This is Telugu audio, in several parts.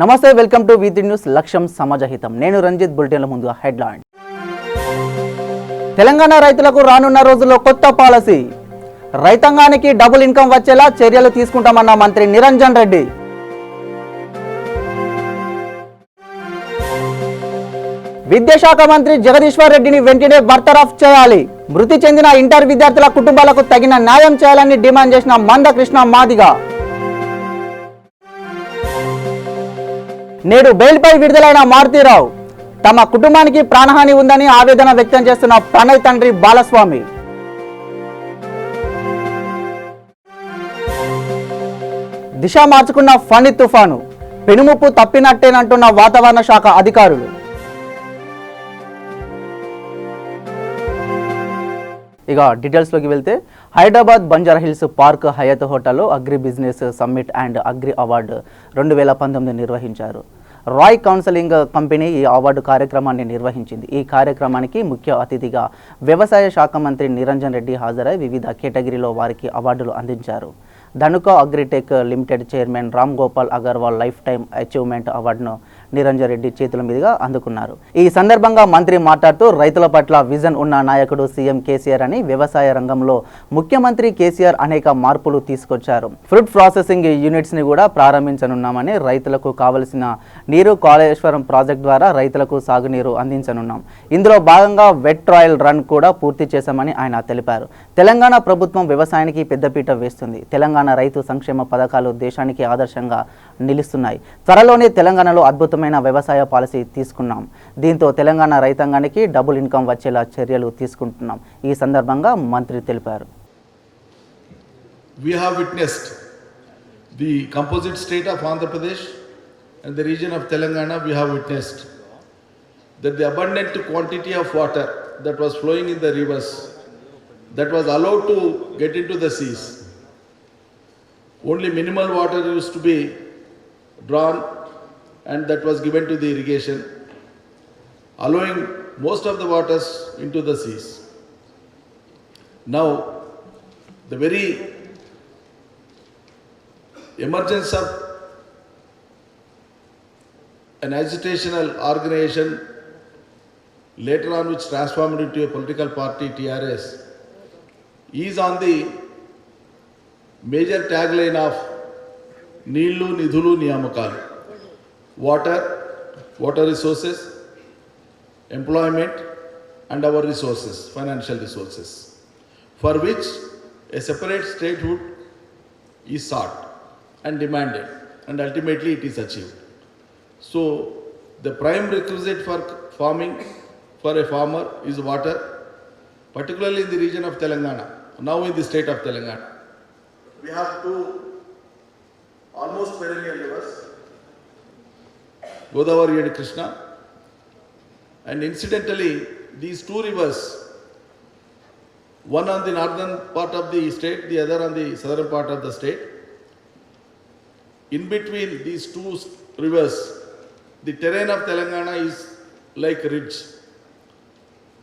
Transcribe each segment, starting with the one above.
నమస్తే, వెల్కమ్ టు వి3 న్యూస్. లక్ష్యం సమాజహితం. నేను రంజిత్. బులెటిన్ల ముందు హెడ్లైన్. తెలంగాణ రైతులకు రానున్న రోజుల్లో కొత్త పాలసీ. రైతాంగానికి డబుల్ ఇన్కమ్ వచ్చేలా చర్యలు తీసుకుంటామన్న మంత్రి నిరంజన్ రెడ్డి. విద్యాశాఖ మంత్రి జగదీశ్వర్ రెడ్డిని వెంటనే బర్తరఫ్ చేయాలి. మృతి చెందిన ఇంటర్ విద్యార్థుల కుటుంబాలకు తగిన న్యాయం చేయాలని డిమాండ్ చేసిన మందకృష్ణ మాదిగ. నేడు బెయిల్పై విడుదలైన మారుతీరావు. తమ కుటుంబానికి ప్రాణహాని ఉందని ఆవేదన వ్యక్తం చేస్తున్న ప్రణయ్ తండ్రి బాలస్వామి. దిశ మార్చుకున్న ఫణి తుఫాను. పెనుముప్పు తప్పినట్టేనంటున్న వాతావరణ శాఖ అధికారులు. ఇక డీటెయిల్స్లోకి వెళ్తే, హైదరాబాద్ బంజారాహిల్స్ పార్క్ హయత్ హోటల్లో agri business summit and agri award 2019 నిర్వహించారు. రాయ్ కౌన్సిలింగ్ కంపెనీ ఈ అవార్డు కార్యక్రమాన్ని నిర్వహించింది. ఈ కార్యక్రమానికి ముఖ్య అతిథిగా వ్యవసాయ శాఖ మంత్రి నిరంజన్ రెడ్డి హాజరై వివిధ కేటగిరీలో వారికి అవార్డులు అందించారు. Dhanuka agritech limited chairman Ram Gopal Agarwal life time achievement అవార్డును నిరంజన్ రెడ్డి చేతుల మీదుగా అందుకున్నారు. ఈ సందర్భంగా మంత్రి మాట్లాడుతూ, రైతుల పట్ల విజన్ ఉన్న నాయకుడు సీఎం కేసీఆర్ అని, వ్యవసాయ రంగంలో ముఖ్యమంత్రి కేసీఆర్ అనేక మార్పులు తీసుకొచ్చారు. ఫుడ్ ప్రాసెసింగ్ యూనిట్స్ ని కూడా ప్రారంభించనున్నామని, రైతులకు కావలసిన నీరు కాళేశ్వరం ప్రాజెక్ట్ ద్వారా రైతులకు సాగునీరు అందించనున్నాం. ఇందులో భాగంగా వెట్ ట్రయల్ రన్ కూడా పూర్తి చేశామని ఆయన తెలిపారు. తెలంగాణ ప్రభుత్వం వ్యవసాయానికి పెద్దపీట వేస్తుంది. తెలంగాణ రైతు సంక్షేమ పథకాలు దేశానికి ఆదర్శంగా నిలుస్తున్నాయి. త్వరలోనే తెలంగాణలో అద్భుతమైన వ్యవసాయ పాలసీ తీసుకున్నాం. దీంతో తెలంగాణ రైతాంగానికి డబుల్ ఇన్కమ్ వచ్చేలా చర్యలు తీసుకుంటున్నాం. ఈ సందర్భంగా మంత్రి తెలిపారు. We have witnessed the composite state of Andhra Pradesh and the region of Telangana. We have witnessed that the abundant quantity of water that was flowing in the rivers, that was allowed to get into the seas. Only minimal water used to be drawn and that was given to the irrigation, allowing most of the waters into the seas. Now, the very emergence of an agitational organization, later on which transformed into a political party, TRS, is on the major tagline of Neelu Nidhulu Niyamakalu. Water resources, employment and our resources, financial resources, for which a separate statehood is sought and demanded, and ultimately it is achieved. So the prime requisite for farming for a farmer is water, particularly in the region of Telangana, now in the state of Telangana. We have two almost perennial rivers, Godavari and Krishna, and incidentally these two rivers, one on the northern part of the state, the other on the southern part of the state. In between these two rivers, the terrain of Telangana is like ridge.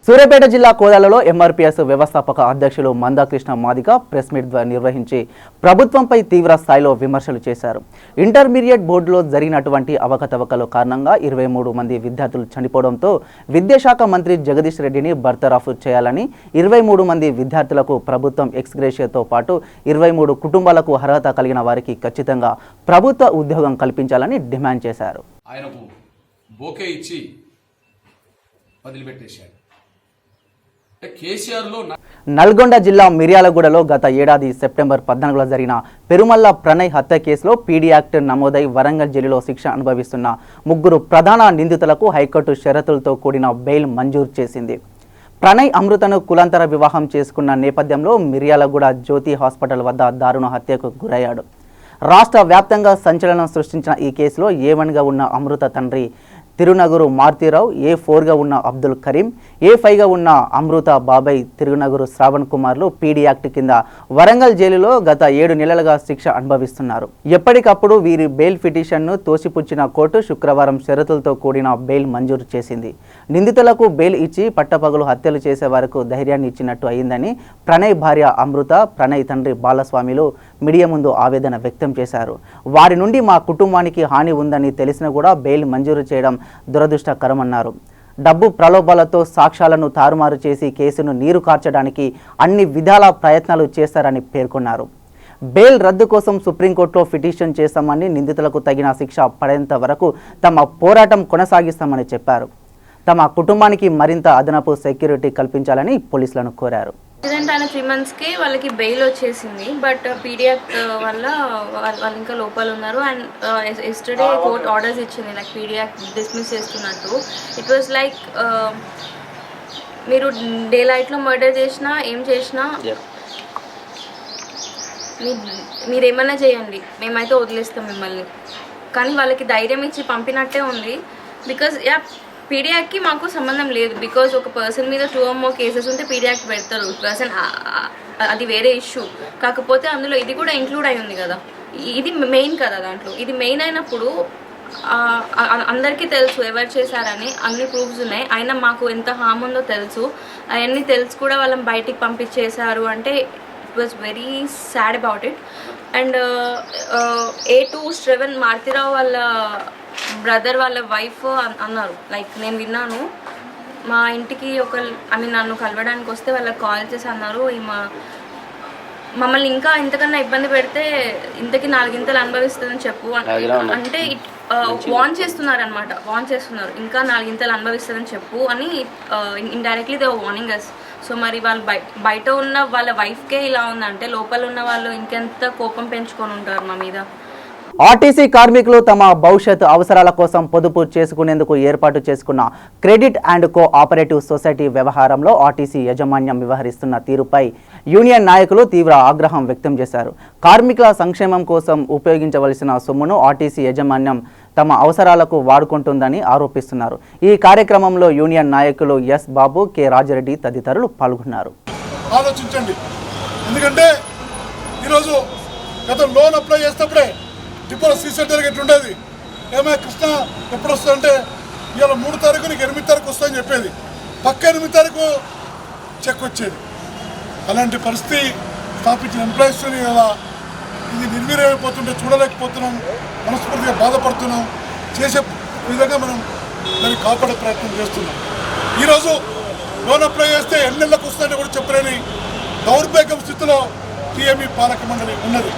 Suryapet జిల్లా కోదాలలో ఎంఆర్పీఎస్ వ్యవస్థాపక అధ్యక్షులు మందకృష్ణ మాదిగ ప్రెస్ మీట్ నిర్వహించి ప్రభుత్వంపై తీవ్ర స్థాయిలో విమర్శలు చేశారు. ఇంటర్మీడియట్ బోర్డులో జరిగినటువంటి అవకతవకల కారణంగా 23 మంది విద్యార్థులు చనిపోవడంతో విద్యాశాఖ మంత్రి జగదీష్ రెడ్డిని బర్తరఫ్ చేయాలని, 23 మంది విద్యార్థులకు ప్రభుత్వం ఎక్స్గ్రేషియాతో పాటు 23 కుటుంబాలకు అర్హత కలిగిన వారికి ఖచ్చితంగా ప్రభుత్వ ఉద్యోగం కల్పించాలని డిమాండ్ చేశారు. ఆయనకు బోకే ఇచ్చి వదిలిపెట్టేశాడు. నల్గొండ జిల్లా మిర్యాలగూడలో గత ఏడాది సెప్టెంబర్ 14లో జరిగిన పెరుమల్ల ప్రణయ్ హత్య కేసులో పీడీ యాక్ట్ నమోదై వరంగల్ జైలులో శిక్ష అనుభవిస్తున్న 3 ప్రధాన నిందితులకు హైకోర్టు షరతులతో కూడిన బెయిల్ మంజూరు చేసింది. ప్రణయ్ అమృతను కులాంతర వివాహం చేసుకున్న నేపథ్యంలో మిర్యాలగూడ జ్యోతి హాస్పిటల్ వద్ద దారుణ హత్యకు గురయ్యాడు. రాష్ట్ర వ్యాప్తంగా సంచలనం సృష్టించిన ఈ కేసులో A1గా ఉన్న అమృత తండ్రి తిరునగరు మారుతీరావు, A4గా ఉన్న అబ్దుల్ కరీం, A5గా ఉన్న అమృత బాబాయ్, తిరునగరు శ్రావణ్ కుమార్లు పీడీ యాక్ట్ కింద వరంగల్ జైలులో గత 7 నెలలుగా శిక్ష అనుభవిస్తున్నారు. ఎప్పటికప్పుడు వీరి బెయిల్ పిటిషన్ను తోసిపుచ్చిన కోర్టు శుక్రవారం షరతులతో కూడిన బెయిల్ మంజూరు చేసింది. నిందితులకు బెయిల్ ఇచ్చి పట్టపగలు హత్యలు చేసే వరకు ధైర్యాన్ని ఇచ్చినట్టు అయిందని ప్రణయ్ భార్య అమృత, ప్రణయ్ తండ్రి బాలస్వామిలు మీడియా ముందు ఆవేదన వ్యక్తం చేశారు. వారి నుండి మా కుటుంబానికి హాని ఉందని తెలిసినా కూడా బెయిల్ మంజూరు చేయడం దురదృష్టకరమన్నారు. డబ్బు ప్రలోభాలతో సాక్ష్యాలను తారుమారు చేసి కేసును నీరు కార్చడానికి అన్ని విధాల ప్రయత్నాలు చేశారని పేర్కొన్నారు. బెయిల్ రద్దు కోసం సుప్రీంకోర్టులో పిటిషన్ చేస్తామని, నిందితులకు తగిన శిక్ష పడేంత వరకు తమ పోరాటం కొనసాగిస్తామని చెప్పారు. తమ కుటుంబానికి మరింత అదనపు సెక్యూరిటీ కల్పించాలని పోలీసులను కోరారు. యాక్సిడెంట్ అయిన 3 monthsకి వాళ్ళకి బెయిల్ వచ్చేసింది. బట్ పీడీ యాక్ట్ వల్ల వాళ్ళు ఇంకా లోపల ఉన్నారు. అండ్ ఎస్టర్డే కోర్ట్ ఆర్డర్స్ ఇచ్చింది లైక్ పీడీ యాక్ట్ డిస్మిస్ చేస్తున్నట్టు. ఇట్ వాజ్ లైక్ మీరు డే లైట్లో మర్డర్ చేసినా ఏం చేసినా మీరు ఏమన్నా చేయండి, మేమైతే వదిలేస్తాం మిమ్మల్ని. కానీ వాళ్ళకి ధైర్యం ఇచ్చి పంపినట్టే ఉంది. బికాజ్ పీడీ యాక్ట్కి మాకు సంబంధం లేదు. బికాజ్ ఒక పర్సన్ మీద 2 or more కేసెస్ ఉంటే పీడీ యాక్ట్ పెడతారు. పర్సన్ అది వేరే ఇష్యూ. కాకపోతే అందులో ఇది కూడా ఇంక్లూడ్ అయి ఉంది కదా, ఇది మెయిన్ కదా. దాంట్లో ఇది మెయిన్ అయినప్పుడు అందరికీ తెలుసు ఎవరు చేశారని, అన్ని ప్రూఫ్స్ ఉన్నాయి. అయినా మాకు ఎంత హామ్ ఉందో తెలుసు. అవన్నీ తెలుసు కూడా వాళ్ళని బయటికి పంపించేశారు అంటే it was very sad about it. And A2 Shravan Maruti Rao వాళ్ళ బ్రదర్ వాళ్ళ వైఫ్ అన్నారు, లైక్ నేను విన్నాను, మా ఇంటికి నన్ను కలవడానికి వస్తే వాళ్ళకి కాల్ చేసి అన్నారు, మమ్మల్ని ఇంకా ఇంతకన్నా ఇబ్బంది పెడితే ఇంతకి 4 ఇంతలు అనుభవిస్తుందని చెప్పు అంటే వార్న్ చేస్తున్నారు అనమాట. వార్న్ చేస్తున్నారు ఇంకా 4 ఇంతలు అనుభవిస్తుందని చెప్పు అని indirectly they warning us. So మరి వాళ్ళు బయట ఉన్న వాళ్ళ వైఫ్కే ఇలా ఉందంటే లోపల ఉన్న వాళ్ళు ఇంకెంత కోపం పెంచుకొని ఉంటారు మా మీద. ఆర్టీసీ కార్మికులు తమ భవిష్యత్ అవసరాల కోసం పొదుపు చేసుకునేందుకు ఏర్పాటు చేసుకున్న క్రెడిట్ అండ్ కోఆపరేటివ్ సొసైటీ వ్యవహారంలో ఆర్టీసీ యాజమాన్యం వ్యవహరిస్తున్న తీరుపై యూనియన్ నాయకులు తీవ్ర ఆగ్రహం వ్యక్తం చేశారు. కార్మికుల సంక్షేమం కోసం ఉపయోగించవలసిన సొమ్మును ఆర్టీసీ యాజమాన్యం తమ అవసరాలకు వాడుకుంటుందని ఆరోపిస్తున్నారు. ఈ కార్యక్రమంలో యూనియన్ నాయకులు ఎస్ బాబు, కె రాజరెడ్డి తదితరులు పాల్గొన్నారు. ఆలోచించండి, ఎందుకంటే ఈరోజు గత లోన్ అప్లై చేసేటప్పుడే డిపోలో సీ సెంటర్ ఎట్లుండేది, ఏమైనా కృష్ణ ఎప్పుడు వస్తుందంటే ఇవాళ 3 తారీఖు నీకు 8 తారీఖు వస్తుందని చెప్పేది, పక్క 8 తారీఖు చెక్ వచ్చేది. అలాంటి పరిస్థితి స్థాపించిన ఎంప్లాయీస్ని ఇలా ఇది నిర్వీర్యమైపోతుంటే చూడలేకపోతున్నాం, మనస్ఫూర్తిగా బాధపడుతున్నాం. చేసే విధంగా మనం దాన్ని కాపాడే ప్రయత్నం చేస్తున్నాం. ఈరోజు లోన్ అప్లై చేస్తే 8 నెలలకు వస్తుందని కూడా చెప్పలేని దౌర్భాగ్యం స్థితిలో టీఎంఈ పాలక మండలి ఉన్నది.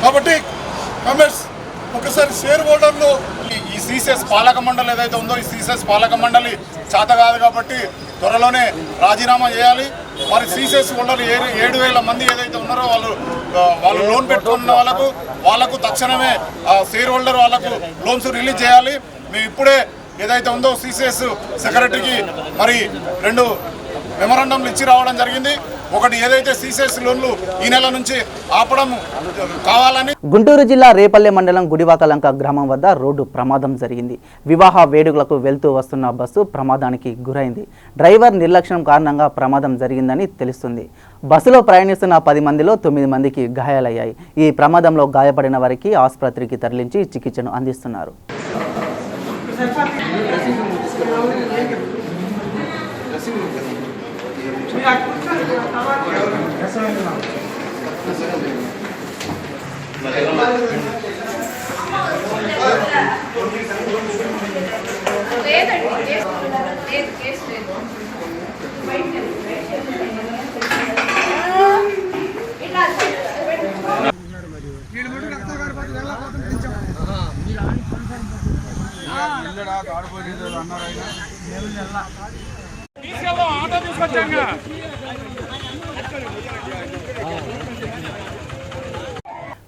కాబట్టి కామెంట్స్ ఒకసారి షేర్ హోల్డర్లు ఈ సీసెస్ పాలక మండలి ఏదైతే ఉందో ఈ సీసెస్ పాలక మండలి చేత కాదు కాబట్టి త్వరలోనే రాజీనామా చేయాలి. మరి సీసెస్ హోల్డర్లు 7,000 మంది ఏదైతే ఉన్నారో వాళ్ళు లోన్ పెట్టుకున్న వాళ్ళకు తక్షణమే షేర్ హోల్డర్ వాళ్ళకు లోన్స్ రిలీజ్ చేయాలి. మేము ఇప్పుడే ఏదైతే ఉందో సీసెస్ సెక్రటరీకి మరి 2 మెమరాండంలు ఇచ్చి రావడం జరిగింది. ఒకటి ఏదైతే సీసెస్ లోన్లు ఈ నెల నుంచి ఆపడం కావాలని. గుంటూరు జిల్లా రేపల్లె మండలం గుడివాకలంక గ్రామం వద్ద రోడ్డు ప్రమాదం జరిగింది. వివాహ వేడుకలకు వెళ్తూ వస్తున్న బస్సు ప్రమాదానికి గురైంది. డ్రైవర్ నిర్లక్ష్యం కారణంగా ప్రమాదం జరిగిందని తెలుస్తుంది. బస్సులో ప్రయాణిస్తున్న 10 మందిలో 9 మందికి గాయాలయ్యాయి. ఈ ప్రమాదంలో గాయపడిన వారికి ఆసుపత్రికి తరలించి చికిత్సను అందిస్తున్నారు.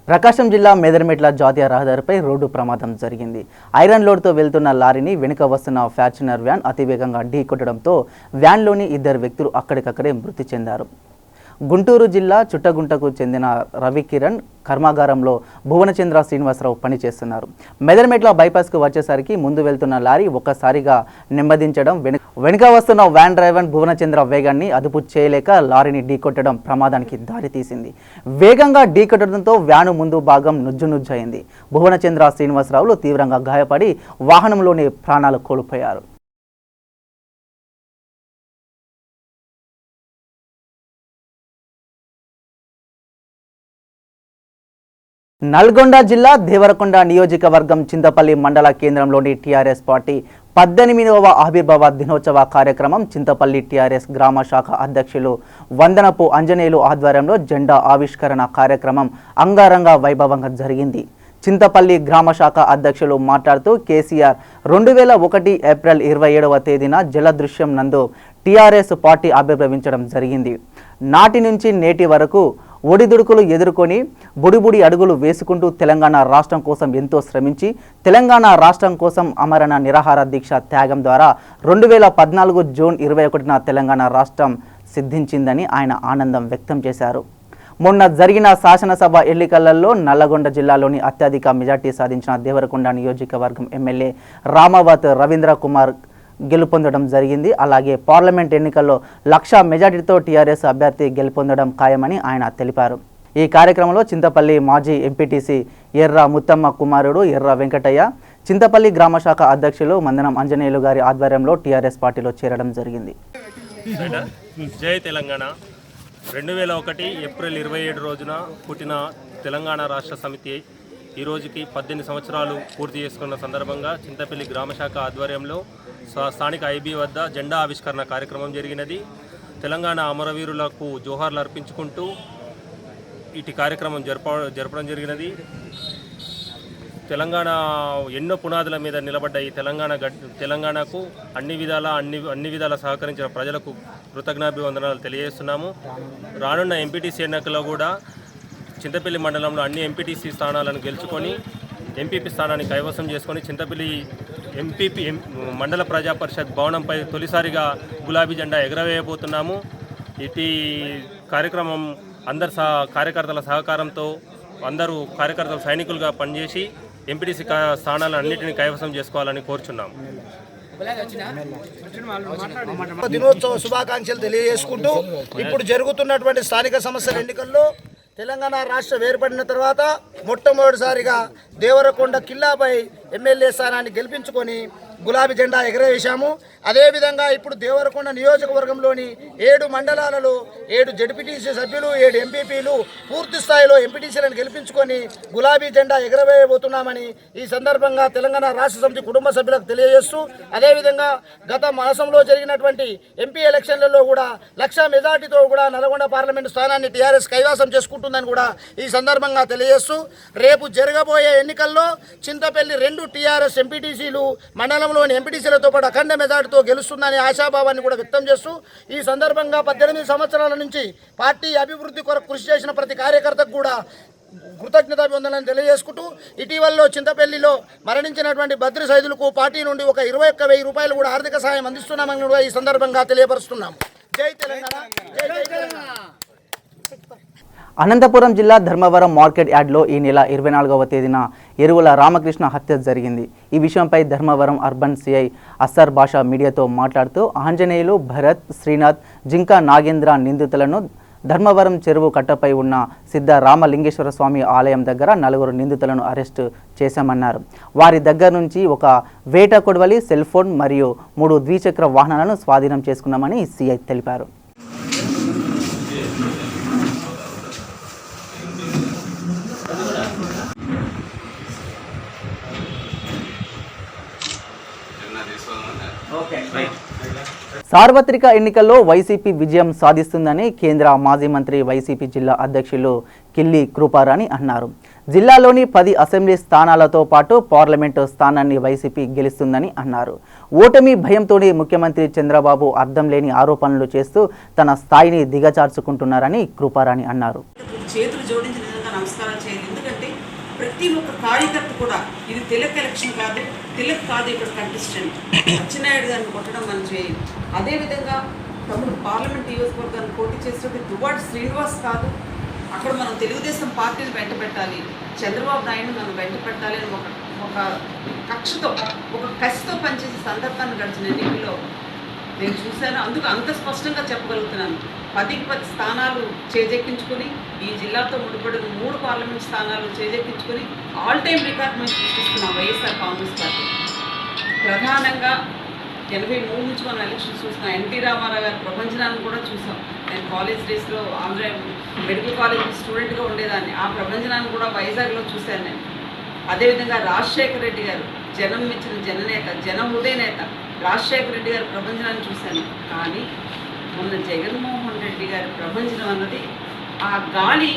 ప్రకాశం జిల్లా మేదరమెట్ల జాతీయ రహదారిపై రోడ్డు ప్రమాదం జరిగింది. ఐరన్ లోడ్తో వెళ్తున్న లారీని వెనుక వస్తున్న ఫార్చునర్ వ్యాన్ అతివేగంగా ఢీకొట్టడంతో వ్యాన్లోని 2 వ్యక్తులు అక్కడికక్కడే మృతి చెందారు. గుంటూరు జిల్లా చుట్టగుంటకు చెందిన రవికిరణ్ కర్మాగారంలో భువనచంద్ర శ్రీనివాసరావు పనిచేస్తున్నారు. మెదర్మెట్ల బైపాస్కు వచ్చేసరికి ముందు వెళ్తున్న లారీ ఒక్కసారిగా నెమ్మదించడం, వెనుక వస్తున్న వ్యాన్ డ్రైవర్ భువనచంద్ర వేగాన్ని అదుపు చేయలేక లారీని ఢీకొట్టడం ప్రమాదానికి దారితీసింది. వేగంగా ఢీకొట్టడంతో వ్యాను ముందు భాగం నుజ్జునుజ్జయింది. భువనచంద్ర శ్రీనివాసరావులు తీవ్రంగా గాయపడి వాహనంలోనే ప్రాణాలు కోల్పోయారు. నల్గొండ జిల్లా దేవరకొండ నియోజకవర్గం చింతపల్లి మండల కేంద్రంలోని టీఆర్ఎస్ పార్టీ 18వ ఆవిర్భావ దినోత్సవ కార్యక్రమం చింతపల్లి టీఆర్ఎస్ గ్రామ శాఖ అధ్యక్షులు వందనపు అంజనేయులు ఆధ్వర్యంలో జెండా ఆవిష్కరణ కార్యక్రమం అంగరంగ వైభవంగా జరిగింది. చింతపల్లి గ్రామ శాఖ అధ్యక్షులు మాట్లాడుతూ కేసీఆర్ 2001 ఏప్రిల్ 27వ తేదీన జలదృశ్యం నందు టీఆర్ఎస్ పార్టీ ఆవిర్భవించడం జరిగింది. నాటి నుంచి నేటి వరకు ఒడిదుడుకులు ఎదుర్కొని బుడిబుడి అడుగులు వేసుకుంటూ తెలంగాణ రాష్ట్రం కోసం ఎంతో శ్రమించి తెలంగాణ రాష్ట్రం కోసం అమరణ నిరాహార దీక్ష త్యాగం ద్వారా 2014 జూన్ 21న తెలంగాణ రాష్ట్రం సిద్ధించిందని ఆయన ఆనందం వ్యక్తం చేశారు. మొన్న జరిగిన శాసనసభ ఎన్నికలలో నల్లగొండ జిల్లాలోని అత్యధిక మెజార్టీ సాధించిన దేవరకొండ నియోజకవర్గం ఎమ్మెల్యే రామావత్ రవీంద్ర కుమార్ గెలుపొందడం జరిగింది. అలాగే పార్లమెంట్ ఎన్నికల్లో 1,00,000 మెజార్టీతో టీఆర్ఎస్ అభ్యర్థి గెలుపొందడం ఖాయమని ఆయన తెలిపారు. ఈ కార్యక్రమంలో చింతపల్లి మాజీ ఎంపీటీసీ ఎర్ర ముత్తమ్మ కుమారుడు ఎర్ర వెంకటయ్య, చింతపల్లి గ్రామ శాఖ అధ్యక్షులు మందనం అంజనేయులు గారి ఆధ్వర్యంలో టీఆర్ఎస్ పార్టీలో చేరడం జరిగింది. జై తెలంగాణ. 2001 ఏప్రిల్ 27 రోజున పుట్టిన తెలంగాణ రాష్ట్ర సమితి ఈ రోజుకి 18 సంవత్సరాలు పూర్తి చేసుకున్న సందర్భంగా చింతపల్లి గ్రామ శాఖ ఆధ్వర్యంలో స్థానిక ఐబీ వద్ద జెండా ఆవిష్కరణ కార్యక్రమం జరిగినది. తెలంగాణ అమరవీరులకు జోహార్లు అర్పించుకుంటూ ఇటు కార్యక్రమం జరపడం జరిగినది. తెలంగాణ ఎన్నో పునాదుల మీద నిలబడ్డ ఈ తెలంగాణకు అన్ని విధాల సహకరించిన ప్రజలకు కృతజ్ఞాభివందనాలు తెలియజేస్తున్నాము. రానున్న ఎంపీటీసీ ఎన్నికల్లో కూడా చింతపల్లి మండలంలో అన్ని ఎంపీటీసీ స్థానాలను గెలుచుకొని ఎంపీపీ స్థానాన్ని కైవసం చేసుకొని చింతపల్లి మండల ప్రజా పరిషత్ భవనంపై తొలిసారిగా గులాబీ జెండా ఎగరవేయబోతున్నాము. ఇటీ కార్యక్రమం అందరు కార్యకర్తల సహకారంతో అందరూ కార్యకర్తలు సైనికులుగా పనిచేసి ఎంపీటీసీ స్థానాలన్నింటినీ కైవసం చేసుకోవాలని కోరుచున్నాము. దినోత్సవ శుభాకాంక్షలు తెలియజేసుకుంటూ ఇప్పుడు జరుగుతున్నటువంటి స్థానిక సంస్థల ఎన్నికల్లో తెలంగాణ రాష్ట్రం ఏర్పడిన తర్వాత మొట్టమొదటిసారిగా దేవరకొండ కిల్లాపై ఎమ్మెల్యే స్థానాన్ని గెలిపించుకొని గులాబీ జెండా ఎగరవేశాము. అదేవిధంగా ఇప్పుడు దేవరకొండ నియోజకవర్గంలోని 7 మండలాలలో 7 జడ్పీటీసీ సభ్యులు 7 ఎంపీపీలు పూర్తి స్థాయిలో ఎంపీటీసీలను గెలిపించుకొని గులాబీ జెండా ఎగరవేయబోతున్నామని ఈ సందర్భంగా తెలంగాణ రాష్ట్ర సమితి కుటుంబ సభ్యులకు తెలియజేస్తూ, అదేవిధంగా గత మాసంలో జరిగినటువంటి ఎంపీ ఎలక్షన్లలో కూడా 1,00,000 మెజార్టీతో కూడా నల్గొండ పార్లమెంటు స్థానాన్ని టీఆర్ఎస్ కైవసం చేసుకుంటుందని కూడా ఈ సందర్భంగా తెలియజేస్తూ, రేపు జరగబోయే ఎన్నికల్లో చింతపల్లి 2 టీఆర్ఎస్ ఎంపీటీసీలు మండలంలోని ఎంపీటీసీలతో పాటు అఖండ మెజార్టీతో గెలుస్తుందనే ఆశాభావాన్ని కూడా వ్యక్తం చేస్తూ, ఈ సందర్భంగా 18 సంవత్సరాల నుంచి పార్టీ అభివృద్ధి కొరకు కృషి చేసిన ప్రతి కార్యకర్తకు కూడా కృతజ్ఞతాభివందనాలను తెలియజేసుకుంటూ, ఇటీవలలో చింతపల్లిలో మరణించినటువంటి బద్రి సైదులకు పార్టీ నుండి ఒక 21,000 రూపాయలు కూడా ఆర్థిక సహాయం అందిస్తున్నామని కూడా ఈ సందర్భంగా తెలియపరుస్తున్నాం. జై తెలంగాణ, జై తెలంగాణ. అనంతపురం జిల్లా ధర్మవరం మార్కెట్ యార్డ్లో ఈ నెల 24వ తేదీన ఎరువుల రామకృష్ణ హత్య జరిగింది. ఈ విషయంపై ధర్మవరం అర్బన్ సిఐ అస్సర్ బాషా మీడియాతో మాట్లాడుతూ ఆంజనేయులు, భరత్, శ్రీనాథ్, జింకా నాగేంద్ర నిందితులను ధర్మవరం చెరువు కట్టపై ఉన్న సిద్ధ రామలింగేశ్వర స్వామి ఆలయం దగ్గర 4 నిందితులను అరెస్టు చేశామన్నారు. వారి దగ్గర నుంచి ఒక వేట కొడవలి, సెల్ ఫోన్ మరియు 3 ద్విచక్ర వాహనాలను స్వాధీనం చేసుకున్నామని సిఐ తెలిపారు. సార్వత్రిక ఎన్నికల్లో వైసీపీ విజయం సాధిస్తుందని కేంద్ర మాజీ మంత్రి వైసీపీ జిల్లా అధ్యక్షులు కిల్లి కృపారాణి అన్నారు. జిల్లాలోని 10 అసెంబ్లీ స్థానాలతో పాటు పార్లమెంటు స్థానాన్ని వైసీపీ గెలుస్తుందని అన్నారు. ఓటమి భయంతోనే ముఖ్యమంత్రి చంద్రబాబు అర్థం లేని ఆరోపణలు చేస్తూ తన స్థాయిని దిగజార్చుకుంటున్నారని కృపారాణి అన్నారు. చేతులు జోడించిన విధంగా నమస్కారం చేయాలి. ఎందుకంటే ప్రతి ఒక్క కార్యకర్త కూడా ఇది తిలక్ ఎలక్షన్ కాదు, తిలక్ కాదు ఇక్కడ కంటెస్టెంట్, అచ్చెన్నాయుడు గారిని కొట్టడం మనం చేయాలి. అదేవిధంగా తమ్ముడు పార్లమెంట్ నియోజకవర్గాన్ని పోటీ చేసేటప్పుడు దువ్వాడ శ్రీనివాస్ కాదు, అక్కడ మనం తెలుగుదేశం పార్టీని వెంట పెట్టాలి, చంద్రబాబు నాయుడు మనం వెంట పెట్టాలి అని ఒక కక్షతో, ఒక కసితో పనిచేసే సందర్భాన్ని గడిచిన ఎన్నికల్లో నేను చూశాను. అందుకు అంత స్పష్టంగా చెప్పగలుగుతున్నాను. 10కి 10 స్థానాలు చేజెక్కించుకొని, ఈ జిల్లాతో ముడిపడిన 3 పార్లమెంట్ స్థానాలు చేజెక్కించుకొని ఆల్ టైమ్ రికార్డ్ మేము సృష్టిస్తున్నాం వైఎస్ఆర్ కాంగ్రెస్ పార్టీ. ప్రధానంగా 83 నుంచి మనం ఎలక్షన్స్ చూస్తున్నాం. ఎన్టీ రామారావు గారి ప్రభంజనాన్ని కూడా చూసాం. నేను కాలేజ్ డేస్లో ఆంధ్ర మెడికల్ కాలేజ్ స్టూడెంట్గా ఉండేదాన్ని. ఆ ప్రభంజనాన్ని కూడా వైజాగ్లో చూశాను నేను. అదేవిధంగా రాజశేఖర రెడ్డి గారు జనం మెచ్చిన జననేత, జన హృదయ నేత రాజశేఖర రెడ్డి గారి ప్రభంజనాన్ని చూశాను. కానీ మొన్న జగన్మోహన్ రెడ్డి గారి ప్రభంజనం అన్నది, ఆ గాలి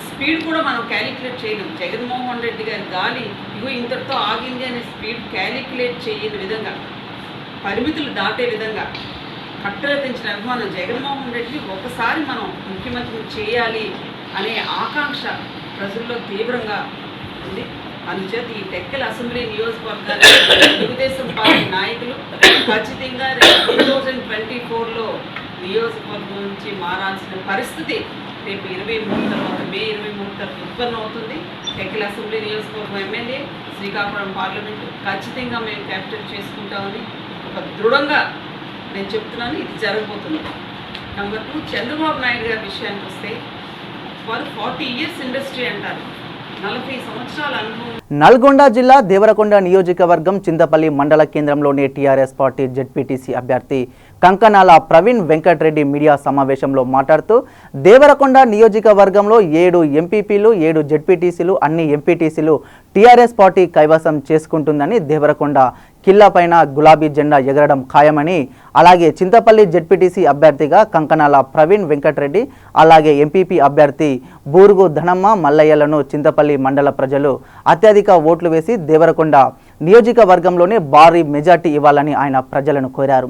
స్పీడ్ కూడా మనం క్యాలిక్యులేట్ చేయలేం. జగన్మోహన్ రెడ్డి గారి గాలి ఇగో ఇంతటితో ఆగింది అనే స్పీడ్ క్యాలిక్యులేట్ చేయని విధంగా, పరిమితులు దాటే విధంగా కట్టలు పెంచిన అభిమానం. జగన్మోహన్ రెడ్డి ఒకసారి మనం ముఖ్యమంత్రిని చేయాలి అనే ఆకాంక్ష ప్రజల్లో తీవ్రంగా ఉంది. అందుచేత ఈ టెక్కల్ అసెంబ్లీ నియోజకవర్గాన్ని తెలుగుదేశం పార్టీ నాయకులు ఖచ్చితంగా 2024లో నియోజకవర్గం నుంచి మారాల్సిన పరిస్థితి రేపు 23 తర్వాత, మే 23 తర్వాత ఉత్పన్నం అవుతుంది. టెక్కల్ అసెంబ్లీ నియోజకవర్గం ఎమ్మెల్యే, శ్రీకాకుళం పార్లమెంటు ఖచ్చితంగా మేము క్యాప్చర్ చేసుకుంటామని ఒక దృఢంగా నేను చెప్తున్నాను. ఇది జరగబోతుంది. నెంబర్ 2, చంద్రబాబు నాయుడు గారి విషయానికి వస్తే, వారు 40 ఇయర్స్ ఇండస్ట్రీ అంటారు, 40 సంవత్సరాల అనుభవం. నల్గొండ జిల్లా దేవరకొండ నియోజకవర్గం చింతపల్లి మండల కేంద్రంలోని టీఆర్ఎస్ పార్టీ జెడ్పీటీసీ అభ్యర్థి కంకనాల ప్రవీణ్ వెంకటరెడ్డి మీడియా సమావేశంలో మాట్లాడుతూ, దేవరకొండ నియోజకవర్గంలో 7 ఎంపీపీలు, 7 జెడ్పీటీసీలు, అన్ని ఎంపీటీసీలు టీఆర్ఎస్ పార్టీ కైవసం చేసుకుంటుందని, దేవరకొండ కిల్లాపైన గులాబీ జెండా ఎగరడం ఖాయమని, అలాగే చింతపల్లి జెడ్పీటీసీ అభ్యర్థిగా కంకనాల ప్రవీణ్ వెంకటరెడ్డి, అలాగే ఎంపీపీ అభ్యర్థి బూరుగు ధనమ్మ మల్లయ్యలను చింతపల్లి మండల ప్రజలు అత్యధిక ఓట్లు వేసి దేవరకొండ నియోజకవర్గంలోనే భారీ మెజార్టీ ఇవ్వాలని ఆయన ప్రజలను కోరారు.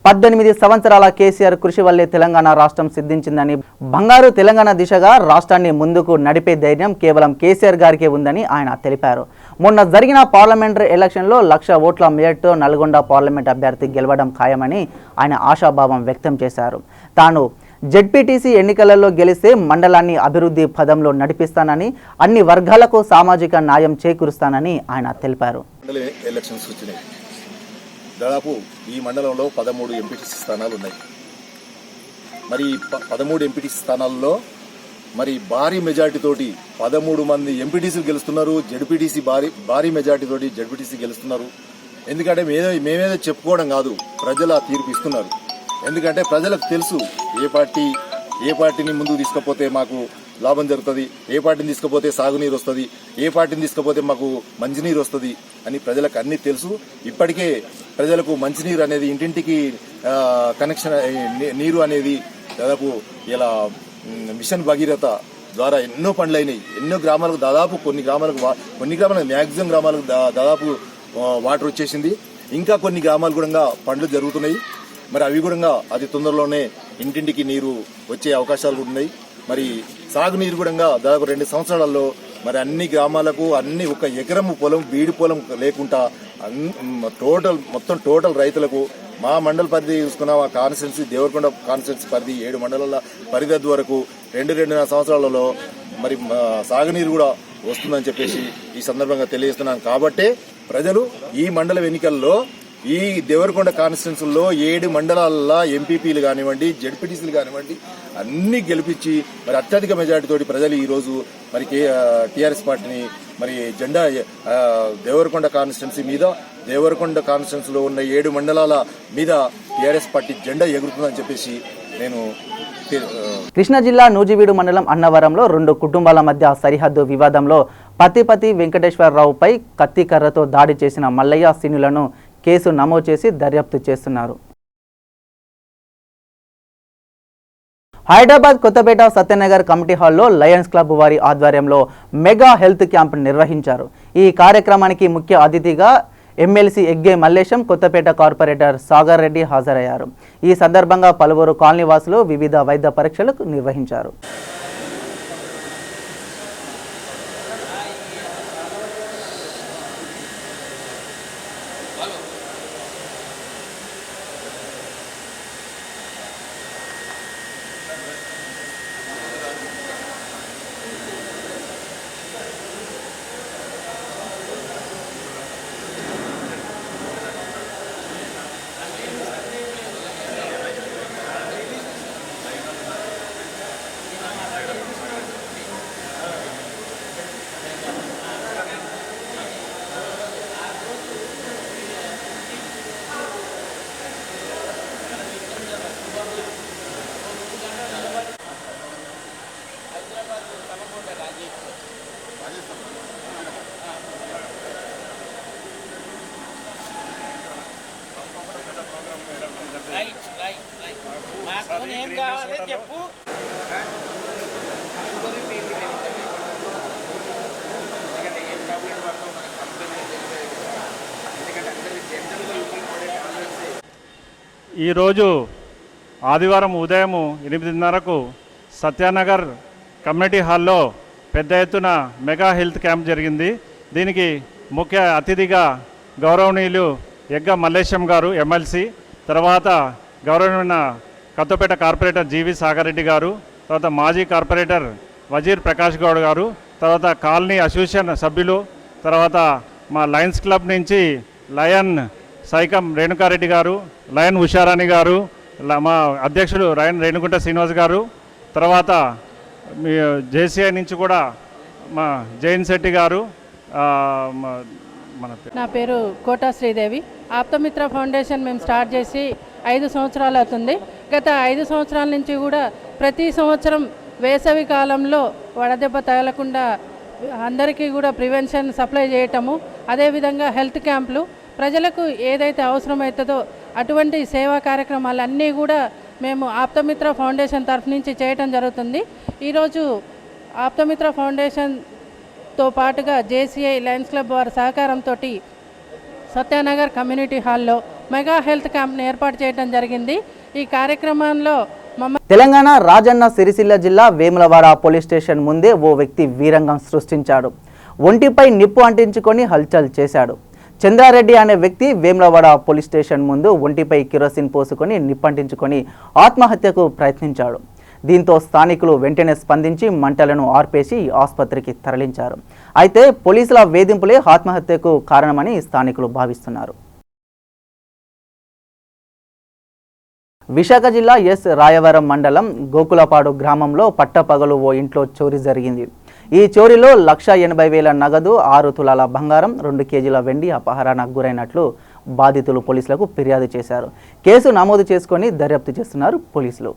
18 సంవత్సరాల కేసీఆర్ కృషి వల్లే తెలంగాణ రాష్ట్రం సిద్ధించిందని, బంగారు తెలంగాణ దిశగా రాష్ట్రాన్ని ముందుకు నడిపే ధైర్యం కేవలం కేసీఆర్ గారికే ఉందని ఆయన తెలిపారు. మొన్న జరిగిన పార్లమెంటరీ ఎలక్షన్లో 1,00,000 ఓట్ల మెజార్టీతో నల్గొండ పార్లమెంట్ అభ్యర్థి గెలవడం ఖాయమని ఆయన ఆశాభావం వ్యక్తం చేశారు. తాను జెడ్పీటీసీ ఎన్నికలలో గెలిస్తే మండలాన్ని అభివృద్ధి పదంలో నడిపిస్తానని, అన్ని వర్గాలకు సామాజిక న్యాయం చేకూరుస్తానని ఆయన తెలిపారు. దాదాపు ఈ మండలంలో 13 ఎంపీటీసీ స్థానాలు ఉన్నాయి. మరి 13 ఎంపీటీసీ స్థానాల్లో మరి భారీ మెజార్టీ తోటి 13 మంది ఎంపీటీసీలు గెలుస్తున్నారు. జెడ్పీటీసీ భారీ మెజార్టీ తోటి జెడ్పీటీసీ గెలుస్తున్నారు. ఎందుకంటే మేమేదో చెప్పుకోవడం కాదు, ప్రజలు ఆ తీర్పు ఇస్తున్నారు. ఎందుకంటే ప్రజలకు తెలుసు ఏ పార్టీని ముందుకు తీసుకపోతే మాకు లాభం జరుగుతుంది, ఏ పార్టీని తీసుకపోతే సాగునీరు వస్తుంది, ఏ పార్టీని తీసుకపోతే మాకు మంచినీరు వస్తుంది అని ప్రజలకు అన్నీ తెలుసు. ఇప్పటికే ప్రజలకు మంచినీరు అనేది ఇంటింటికి కనెక్షన్, నీరు అనేది దాదాపు ఇలా మిషన్ భగీరథ ద్వారా ఎన్నో పనులు అయినాయి. ఎన్నో గ్రామాలకు దాదాపు కొన్ని గ్రామాలకు మ్యాక్సిమం గ్రామాలకు దాదాపు వాటర్ వచ్చేసింది. ఇంకా కొన్ని గ్రామాలు కూడా పనులు జరుగుతున్నాయి. మరి అవి కూడా అతి తొందరలోనే ఇంటింటికి నీరు వచ్చే అవకాశాలు ఉన్నాయి. మరి సాగునీరు కూడా దాదాపు 2 సంవత్సరాలలో మరి అన్ని గ్రామాలకు అన్ని ఒక ఎకరం పొలం, బీడి పొలం లేకుండా మొత్తం టోటల్ రైతులకు మా మండల పరిధి చూసుకున్న మా కాన్స్టిట్యున్సీ దేవరకొండ కాన్స్టిట్యున్సీ పరిధి 7 మండలాల పరిధి వరకు 2.5 సంవత్సరాలలో మరి సాగునీరు కూడా వస్తుందని చెప్పేసి ఈ సందర్భంగా తెలియజేస్తున్నాను. కాబట్టే ప్రజలు ఈ మండల ఎన్నికల్లో ఈ దేవరకొండ కాన్స్టిట్యున్సీలో 7 మండలాల ఎంపీపీలు కానివ్వండి, జెడ్పీటీసీలు కానివ్వండి అన్ని గెలిపించి మరి అత్యధిక మెజార్టీ తోటి ప్రజలు ఈరోజు మరి టీఆర్ఎస్ పార్టీని మరి జెండా దేవరకొండ కాన్స్టిట్యున్సీ మీద, దేవరకొండ కాన్స్టిట్యున్సీలో ఉన్న 7 మండలాల మీద టీఆర్ఎస్ పార్టీ జెండా ఎగురుతుందని చెప్పేసి నేను. కృష్ణా జిల్లా నూజివీడు మండలం అన్నవరంలో 2 కుటుంబాల మధ్య సరిహద్దు వివాదంలో పతిపతి వెంకటేశ్వరరావుపై కత్తికర్రతో దాడి చేసిన మల్లయ్య, సీనులను కేసు నమోదు చేసి దర్యాప్తు చేస్తున్నారు. హైదరాబాద్ కొత్తపేట సత్యనగర్ కమిటీ హాల్లో లయన్స్ క్లబ్ వారి ఆధ్వర్యంలో మెగా హెల్త్ క్యాంప్ నిర్వహించారు. ఈ కార్యక్రమానికి ముఖ్య అతిథిగా ఎమ్మెల్సీ ఎగ్గే మల్లేశం, కొత్తపేట కార్పొరేటర్ సాగర్ రెడ్డి హాజరయ్యారు. ఈ సందర్భంగా పలువురు కాలనీవాసులు వివిధ వైద్య పరీక్షలు నిర్వహించారు. ఈరోజు ఆదివారం ఉదయం 8:30కు సత్యానగర్ కమ్యూనిటీ హాల్లో పెద్ద ఎత్తున మెగా హెల్త్ క్యాంప్ జరిగింది. దీనికి ముఖ్య అతిథిగా గౌరవనీయులు ఎగ్గ మల్లేశం గారు ఎమ్మెల్సీ, తర్వాత గౌరవనీయ కొత్తపేట కార్పొరేటర్ జీవి సాగర్ రెడ్డి గారు, తర్వాత మాజీ కార్పొరేటర్ వజీర్ ప్రకాష్ గౌడ్ గారు, తర్వాత కాలనీ అసోసియేషన్ సభ్యులు, తర్వాత మా లయన్స్ క్లబ్ నుంచి లయన్ సైకం రేణుకారెడ్డి గారు, లయన్ ఉషారాణి గారు, మా అధ్యక్షుడు లయన్ రేణుకుంట శ్రీనివాస్ గారు, తర్వాత మీ జేసీఐ నుంచి కూడా మా జైన్ శెట్టి గారు. నా పేరు కోటా శ్రీదేవి. ఆప్తమిత్ర ఫౌండేషన్ మేము స్టార్ట్ చేసి 5 సంవత్సరాలు అవుతుంది. గత 5 సంవత్సరాల నుంచి కూడా ప్రతి సంవత్సరం వేసవి కాలంలో వడదెబ్బ తగలకుండా అందరికీ కూడా ప్రివెన్షన్ సప్లై చేయటము, అదేవిధంగా హెల్త్ క్యాంపులు, ప్రజలకు ఏదైతే అవసరమవుతుందో అటువంటి సేవా కార్యక్రమాలన్నీ కూడా మేము ఆప్తమిత్ర ఫౌండేషన్ తరఫు నుంచి చేయటం జరుగుతుంది. ఈరోజు ఆప్తమిత్ర ఫౌండేషన్తో పాటుగా జేసీఐ లయన్స్ క్లబ్ వారి సహకారంతో సత్యానగర్ కమ్యూనిటీ హాల్లో మెగా హెల్త్ క్యాంప్ని ఏర్పాటు చేయడం జరిగింది. ఈ కార్యక్రమంలో తెలంగాణ రాజన్న సిరిసిల్ల జిల్లా వేములవాడ పోలీస్ స్టేషన్ ముందే ఓ వ్యక్తి వీరంగం సృష్టించాడు. ఒంటిపై నిప్పు అంటించుకొని హల్చల్ చేశాడు. చంద్రారెడ్డి అనే వ్యక్తి వేములవాడ పోలీస్ స్టేషన్ ముందు ఒంటిపై కిరోసిన్ పోసుకొని నిప్పంటించుకొని ఆత్మహత్యకు ప్రయత్నించాడు. దీంతో స్థానికులు వెంటనే స్పందించి మంటలను ఆర్పేసి ఆసుపత్రికి తరలించారు. అయితే పోలీసుల వేధింపులే ఆత్మహత్యకు కారణమని స్థానికులు భావిస్తున్నారు. విశాఖ జిల్లా ఎస్ రాయవరం మండలం గోకులపాడు గ్రామంలో పట్టపగలు ఓ ఇంట్లో చోరీ జరిగింది. ఈ చోరీలో 1,80,000 నగదు, 6 తులాల బంగారం, 2 కేజీల వెండి అపహరణకు గురైనట్లు బాధితులు పోలీసులకు ఫిర్యాదు చేశారు. కేసు నమోదు చేసుకొని దర్యాప్తు చేస్తున్నారు పోలీసులు.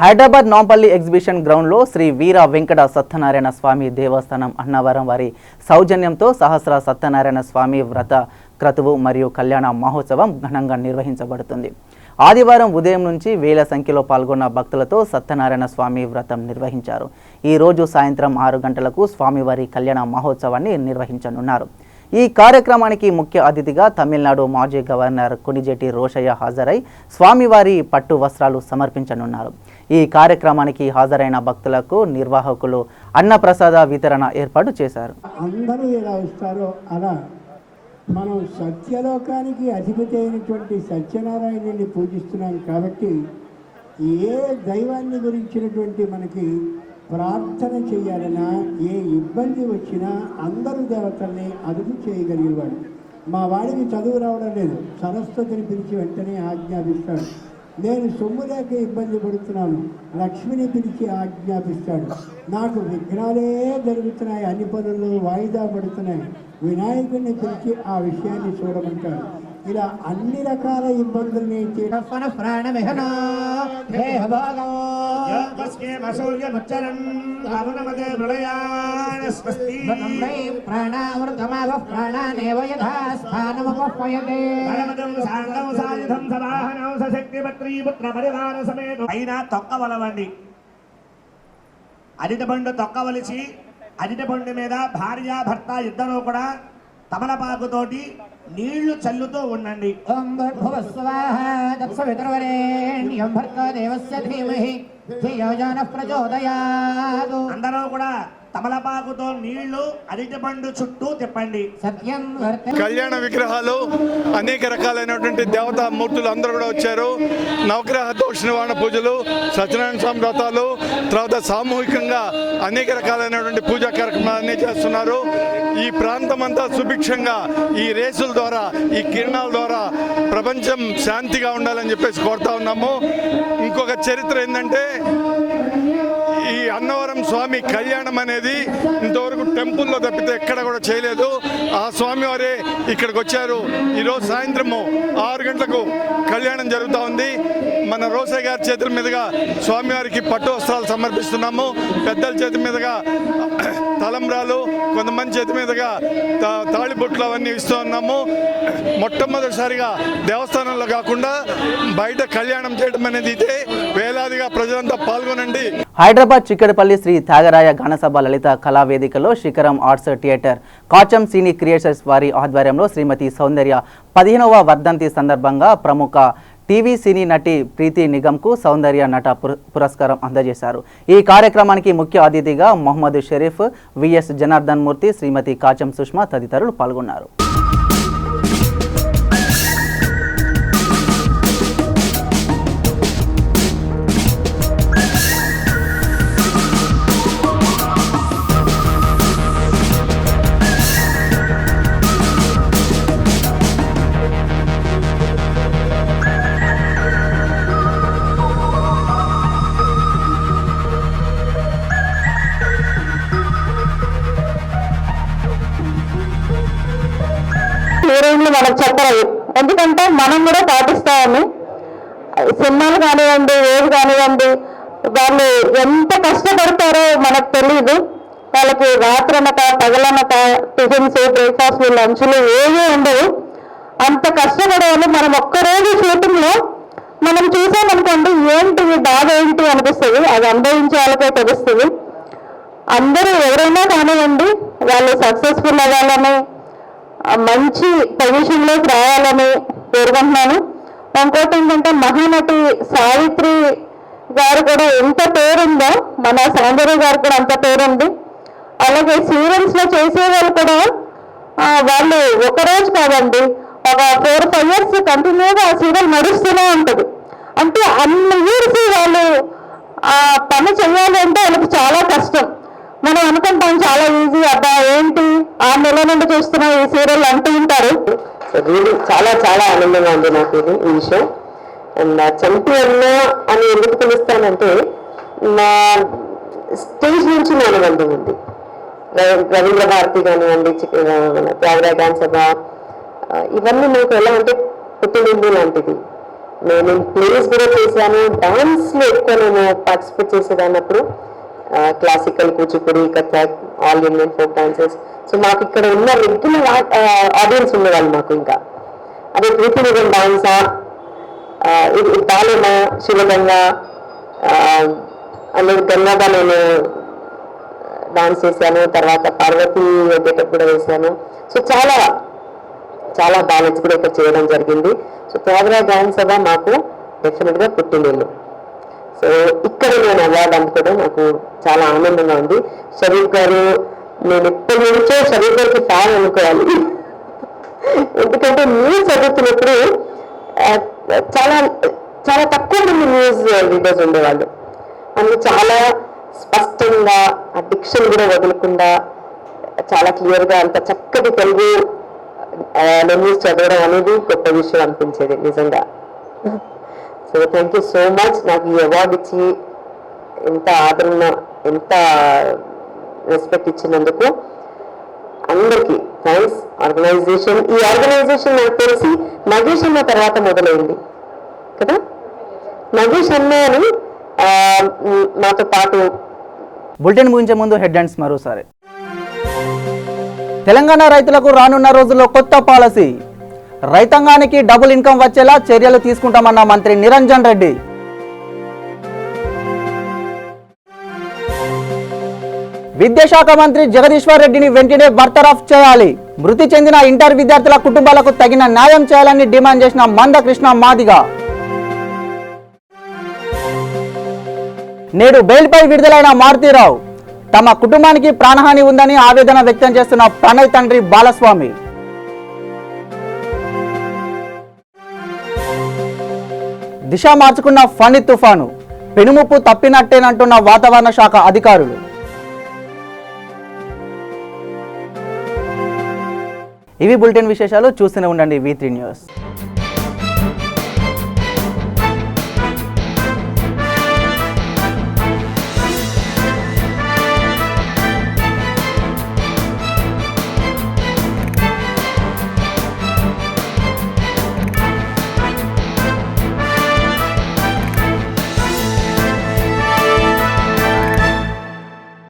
హైదరాబాద్ నాంపల్లి ఎగ్జిబిషన్ గ్రౌండ్లో శ్రీ వీర వెంకట సత్యనారాయణ స్వామి దేవస్థానం అన్నవరం వారి సౌజన్యంతో సహస్ర సత్యనారాయణ స్వామి వ్రత క్రతువు మరియు కళ్యాణ మహోత్సవం ఘనంగా నిర్వహించబడుతుంది. ఆదివారం ఉదయం నుంచి వేల సంఖ్యలో పాల్గొన్న భక్తులతో సత్యనారాయణ స్వామి వ్రతం నిర్వహించారు. ఈరోజు సాయంత్రం 6 గంటలకు స్వామివారి కళ్యాణ మహోత్సవాన్ని నిర్వహించనున్నారు. ఈ కార్యక్రమానికి ముఖ్య అతిథిగా తమిళనాడు మాజీ గవర్నర్ కొణిజేటి రోషయ్య హాజరై స్వామివారి పట్టు వస్త్రాలు సమర్పించనున్నారు. ఈ కార్యక్రమానికి హాజరైన భక్తులకు నిర్వాహకులు అన్నప్రసాద వితరణ ఏర్పాటు చేశారు. అందరూ ఎలా వస్తారో అలా మనం సత్యలోకానికి అధిపతి అయినటువంటి సత్యనారాయణుని పూజిస్తున్నాం కాబట్టి ఏ దైవాన్ని గురించినటువంటి మనకి ప్రార్థన చేయాలన్నా ఏ ఇబ్బంది వచ్చినా అందరూ దేవతల్ని అదుపు చేయగలిగేవాడు. మా వాడికి చదువు రావడం లేదు, సరస్వతిని పిలిచి వెంటనే ఆజ్ఞాపిస్తాడు. నేను సొమ్ము లేక ఇబ్బంది పడుతున్నాను, లక్ష్మిని పిలిచి ఆజ్ఞాపిస్తాడు. నాకు విఘ్నాలే జరుగుతున్నాయి, అన్ని పనులు వాయిదా పడుతున్నాయి, వినాయకుడిని పిలిచి ఆ విషయాన్ని చూడమంటాడు. ఇలా అన్ని రకాల ఇబ్బందుల్ని అయినా తొక్కవలవండి. అరటిపండు తొక్కవలిచి అరటిపండు మీద భార్య భర్త ఇద్దరు కూడా తమలపాకుతోటి నీళ్లు చల్లుతూ ఉండండి. అందరూ కూడా తమలపాకుతో నీళ్లు అరటిపండు చుట్టూ తిప్పండి. సత్యం కళ్యాణ విగ్రహాలు, అనేక రకాలైనటువంటి దేవతా మూర్తులు అందరూ కూడా వచ్చారు. నవగ్రహ దోష నివారణ పూజలు, సత్యనారాయణ స్వామి వ్రతాలు, తర్వాత సామూహికంగా అనేక రకాలైనటువంటి పూజా కార్యక్రమాలన్నీ చేస్తున్నారు. ఈ ప్రాంతం అంతా సుభిక్షంగా ఈ రేసుల ద్వారా, ఈ కిరణాల ద్వారా ప్రపంచం శాంతిగా ఉండాలని చెప్పేసి కోరుతా ఉన్నాము. ఇంకొక చరిత్ర ఏంటంటే, ఈ అన్నవరం స్వామి కళ్యాణం అనేది ఇంతవరకు టెంపుల్లో తప్పితే ఎక్కడ కూడా చేయలేదు. ఆ స్వామి వారే ఇక్కడికి వచ్చారు. ఈరోజు సాయంత్రము 6 గంటలకు కళ్యాణం జరుగుతూ ఉంది. మన రోసయ్య గారి చేతుల మీదుగా స్వామివారికి పట్టు వస్త్రాలు సమర్పిస్తున్నాము. పెద్దల చేతి మీదుగా తలంబ్రాలు, కొంతమంది చేతి మీదుగా తాళిబొట్లు అవన్నీ ఇస్తూ ఉన్నాము. మొట్టమొదటిసారిగా దేవస్థానంలో కాకుండా బయట కళ్యాణం చేయడం అనేది ఇదే. వేలాదిగా ప్రజలంతా పాల్గొనండి. హైదరాబాద్ చిక్కడపల్లి శ్రీ త్యాగరాయ ఘనసభ లలిత కళావేదికలో శిఖరం ఆర్ట్స్ థియేటర్ కాచం సినీ క్రియేటర్స్ వారి ఆధ్వర్యంలో శ్రీమతి సౌందర్య 15వ వర్ధంతి సందర్భంగా ప్రముఖ టీవీ సినీ నటి ప్రీతి నిగమ్కు సౌందర్య నట పురస్కారం అందజేశారు. ఈ కార్యక్రమానికి ముఖ్య అతిథిగా మొహమ్మద్ షరీఫ్, విఎస్ జనార్దన్ మూర్తి, శ్రీమతి కాచం సుష్మా తదితరులు పాల్గొన్నారు. మనకు చెప్పరు, ఎందుకంటే మనం కూడా పాటిస్తామని. సినిమాలు కానివ్వండి, ఏవి కానివ్వండి, వాళ్ళు ఎంత కష్టపడతారో మనకు తెలియదు. వాళ్ళకి రాత్రనక పగలనక టిఫిన్స్, బ్రేక్ఫాస్ట్లు, లంచ్లు ఏమీ ఉండవు. అంత కష్టపడే వాళ్ళు మనం ఒక్కరోజు షూటింగ్లో మనం చూసామనుకోండి, ఏంటి బాధ ఏంటి అనిపిస్తుంది. అది అనుభవించే వాళ్ళకే తెలుస్తుంది. అందరూ ఎవరైనా కానివ్వండి, వాళ్ళు సక్సెస్ఫుల్ అవ్వాలని, మంచి పొజిషన్లోకి రావాలని కోరుకుంటున్నాను. ఇంకోటి ఏంటంటే, మహానటి సావిత్రి గారు కూడా ఎంత పేరుందో, మన సౌందర్య గారు కూడా అంత పేరుంది. అలాగే సీరియల్స్లో చేసేవాళ్ళు కూడా వాళ్ళు ఒకరోజు కాదండి, ఒక 4-5 years కంటిన్యూగా ఆ సీరియల్ నడుస్తూనే ఉంటుంది. అంటే అన్ని ఇయర్స్ వాళ్ళు ఆ పని చేయాలి అంటే వాళ్ళకి చాలా కష్టం. మనం అనుకుంటాం చాలా ఈజీ, అబ్బా ఏంటి 6 నెలల నుండి చూస్తున్నాం ఈ సీరియల్ అంటూ ఉంటారు. చాలా చాలా ఆనందంగా ఉంది నాకు ఈ విషయం. అండ్ చంటి అన్న అని ఎందుకు పిలుస్తానంటే, నా స్టేజ్ నుంచి నా అనుబంధం ఉంది. రవీంద్ర భారతి కానివ్వండి, త్యాగరాయ డాన్స్ సభ, ఇవన్నీ నాకు ఎలా అంటే పుట్టినిల్లు లాంటిది. నేను ప్లేస్ కూడా చేశాను. డాన్స్లో ఎక్కువ నేను పార్టిసిపేట్ చేసేదాన్నప్పుడు classical, Kuchipudi, Kathak, all Indian folk dances. So మాకు ఇక్కడ ఉన్న రెగ్యులర్ ఆడియన్స్ ఉండేవాళ్ళు మాకు. ఇంకా అదే ప్రీతి నిగమ్ డాన్సా, బాలన, శివగంగ, అలాగే గంగాగా నేను డాన్స్ చేశాను. తర్వాత పార్వతి గెటప్ కూడా వేశాను. సో చాలా చాలా బ్యాలెన్స్ కూడా ఇక్కడ చేయడం జరిగింది. సో త్యాగరాయ డాన్స్ సభ మాకు డెఫినెట్గా పుట్టినిల్లు. సో ఇక్కడ నేను అవార్డు అందుకోవడం నాకు చాలా ఆనందంగా ఉంది. షరీఫ్ గారు, నేను ఇప్పటి నుంచో షరీఫ్ గారికి ఫ్యాన్ అనుకోవాలి. ఎందుకంటే న్యూస్ చదువుతున్నప్పుడు చాలా చాలా తక్కువ మంది న్యూస్ రీడర్స్ ఉండేవాళ్ళు. అందుకు చాలా స్పష్టంగా ఆ డిక్షన్ కూడా వదలకుండా చాలా క్లియర్గా అంత చక్కటి తెలుగు న్యూస్ చదవడం అనేది గొప్ప విషయం అనిపించేది నిజంగా. So thank you so much. నాకు ఈ అవార్డు ఇచ్చి ఎంత ఆదరణ, ఎంత రెస్పెక్ట్ ఇచ్చినందుకు అందరికీ థ్యాంక్స్. ఆర్గనైజేషన్, ఈ ఆర్గనైజేషన్ నాకు తెలిసి నగేష్ అన్న తర్వాత మొదలైంది కదా. నగేష్ అన్న అని నాతో పాటు. బులెటిన్ ముగించే ముందు హెడ్లైన్స్ మరోసారి. తెలంగాణ రైతులకు రానున్న రోజుల్లో కొత్త పాలసీ, రైతాంగానికి డబుల్ ఇన్కమ్ వచ్చేలా చర్యలు తీసుకుంటామన్న మంత్రి నిరంజన్ రెడ్డి. విద్యాశాఖ మంత్రి జగదీశ్వర్ రెడ్డిని వెంటనే బర్తరఫ్ చేయాలి, మృతి చెందిన ఇంటర్ విద్యార్థుల కుటుంబాలకు తగిన న్యాయం చేయాలని డిమాండ్ చేసిన మందకృష్ణ మాదిగ. నేడు బెయిల్పై విడుదలైన మారుతీరావు, తమ కుటుంబానికి ప్రాణహాని ఉందని ఆవేదన వ్యక్తం చేస్తున్న ప్రణయ్ తండ్రి బాలస్వామి. దిశ మార్చుకున్న ఫణి తుఫాను, పెనుముప్పు తప్పినట్టేనంటున్న వాతావరణ శాఖ అధికారులు. ఇవి బులెటిన్ విశేషాలు. చూస్తూనే ఉండండి V3 న్యూస్.